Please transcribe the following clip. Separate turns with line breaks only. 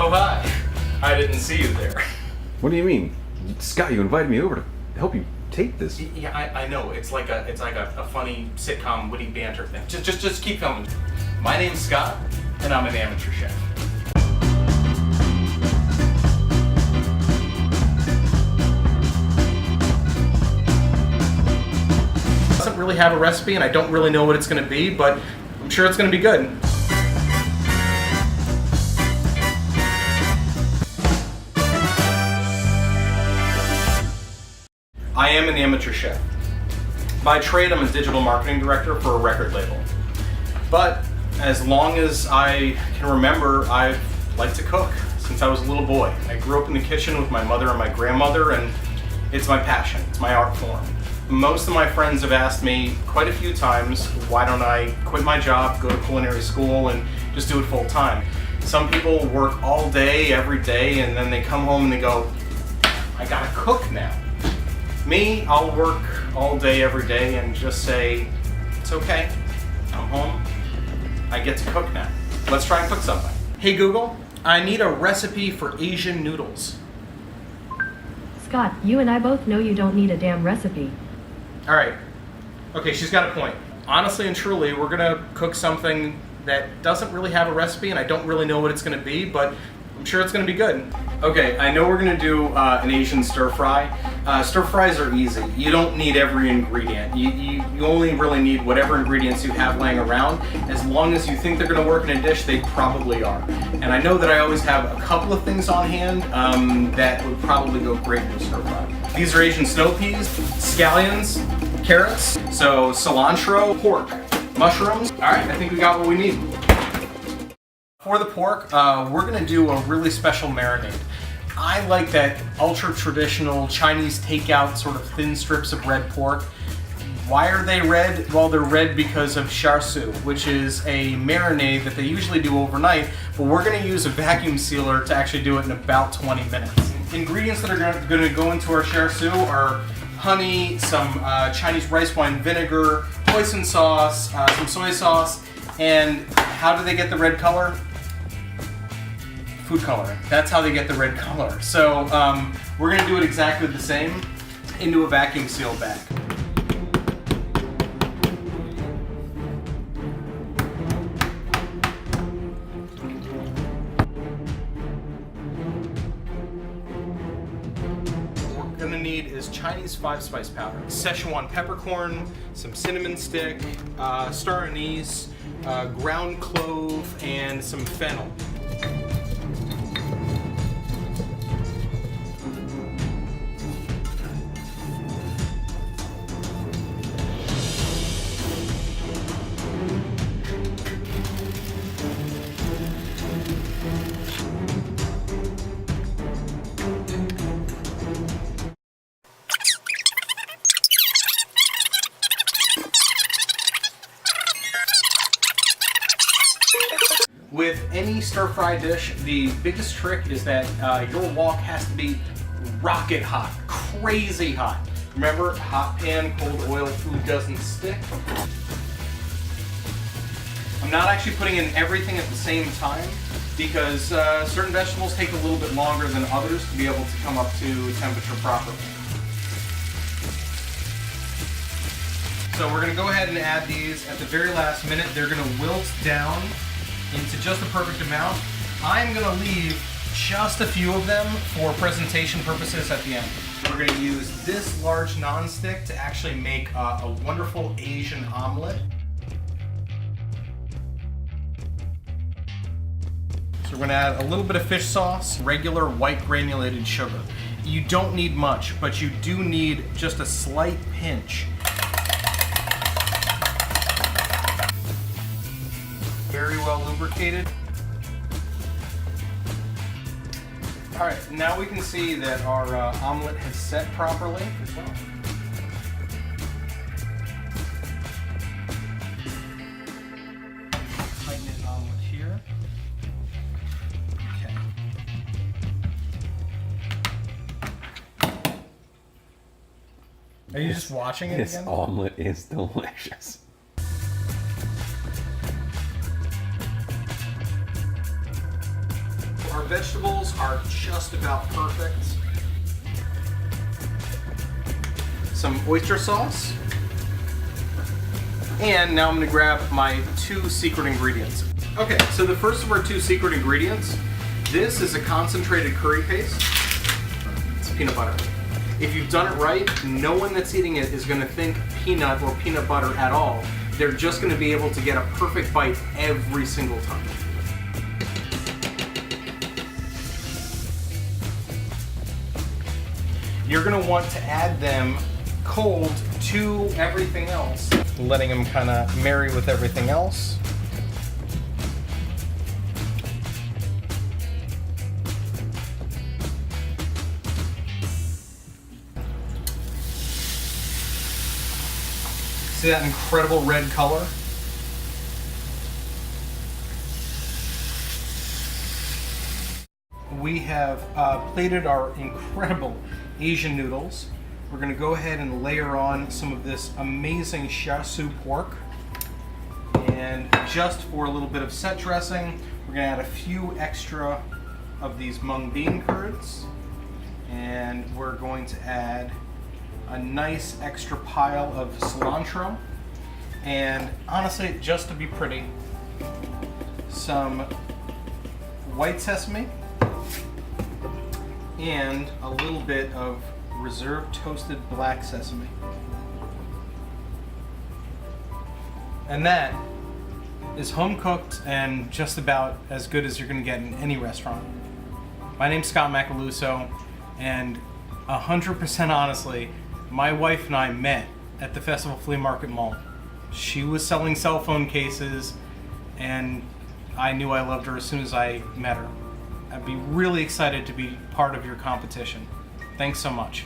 Oh, hi. I didn't see you there.
What do you mean? Scott, you invited me over to help you tape this.
Yeah, I know. It's like a funny sitcom witty banter thing. Just keep filming. My name's Scott, and I'm an amateur chef. Doesn't really have a recipe, and I don't really know what it's going to be, but I'm sure it's going to be good. I am an amateur chef. By trade, I'm a digital marketing director for a record label. But as long as I can remember, I've liked to cook since I was a little boy. I grew up in the kitchen with my mother and my grandmother, and it's my passion, it's my art form. Most of my friends have asked me quite a few times, why don't I quit my job, go to culinary school, and just do it full time? Some people work all day, every day, and then they come home and they go, I gotta cook now. Me, I'll work all day, every day, and just say, it's okay, I'm home, I get to cook now. Let's try and cook something. Hey Google, I need a recipe for Asian noodles.
Scott, you and I both know you don't need a damn recipe.
All right, okay, she's got a point. Honestly and truly, we're gonna cook something that doesn't really have a recipe, and I don't really know what it's gonna be, but I'm sure it's gonna be good. Okay, I know we're gonna do an Asian stir fry. Stir fries are easy. You don't need every ingredient. You only really need whatever ingredients you have laying around. As long as you think they're gonna work in a dish, they probably are. And I know that I always have a couple of things on hand that would probably go great in a stir fry. These are Asian snow peas, scallions, carrots, so cilantro, pork, mushrooms. All right, I think we got what we need. For the pork, we're gonna do a really special marinade. I like that ultra traditional Chinese takeout sort of thin strips of red pork. Why are they red? Well, they're red because of char siu, which is a marinade that they usually do overnight, but we're gonna use a vacuum sealer to actually do it in about 20 minutes. Ingredients that are gonna go into our char siu are honey, some Chinese rice wine vinegar, hoisin sauce, some soy sauce, and how do they get the red color? Food coloring. That's how they get the red color. So we're gonna do it exactly the same into a vacuum seal bag. What we're gonna need is Chinese 5-spice powder, Szechuan peppercorn, some cinnamon stick, star anise, ground clove, and some fennel. With any stir-fry dish, the biggest trick is that your wok has to be rocket hot, crazy hot. Remember, hot pan, cold oil, food doesn't stick. I'm not actually putting in everything at the same time because certain vegetables take a little bit longer than others to be able to come up to temperature properly. So we're going to go ahead and add these at the very last minute. They're going to wilt down into just the perfect amount. I'm going to leave just a few of them for presentation purposes at the end. We're going to use this large nonstick to actually make a wonderful Asian omelet. So we're going to add a little bit of fish sauce, regular white granulated sugar. You don't need much, but you do need just a slight pinch. Very well lubricated. All right, now we can see that our omelet has set properly as well. Tighten an omelet here. Okay. Are you just watching it
This
again?
omelet is delicious.
Our vegetables are just about perfect. Some oyster sauce. And now I'm gonna grab my 2 secret ingredients. Okay, so the first of our 2 secret ingredients, this is a concentrated curry paste. It's peanut butter. If you've done it right, no one that's eating it is gonna think peanut or peanut butter at all. They're just gonna be able to get a perfect bite every single time. You're gonna want to add them cold to everything else, letting them kind of marry with everything else. See that incredible red color? We have plated our incredible Asian noodles. We're going to go ahead and layer on some of this amazing shiatsu pork. And just for a little bit of set dressing, we're going to add a few extra of these mung bean curds. And we're going to add a nice extra pile of cilantro. And honestly, just to be pretty, some white sesame and a little bit of reserve toasted black sesame. And that is home cooked and just about as good as you're going to get in any restaurant. My name's Scott Macaluso, and 100% honestly, my wife and I met at the Festival Flea Market Mall. She was selling cell phone cases, and I knew I loved her as soon as I met her. I'd be really excited to be part of your competition. Thanks so much.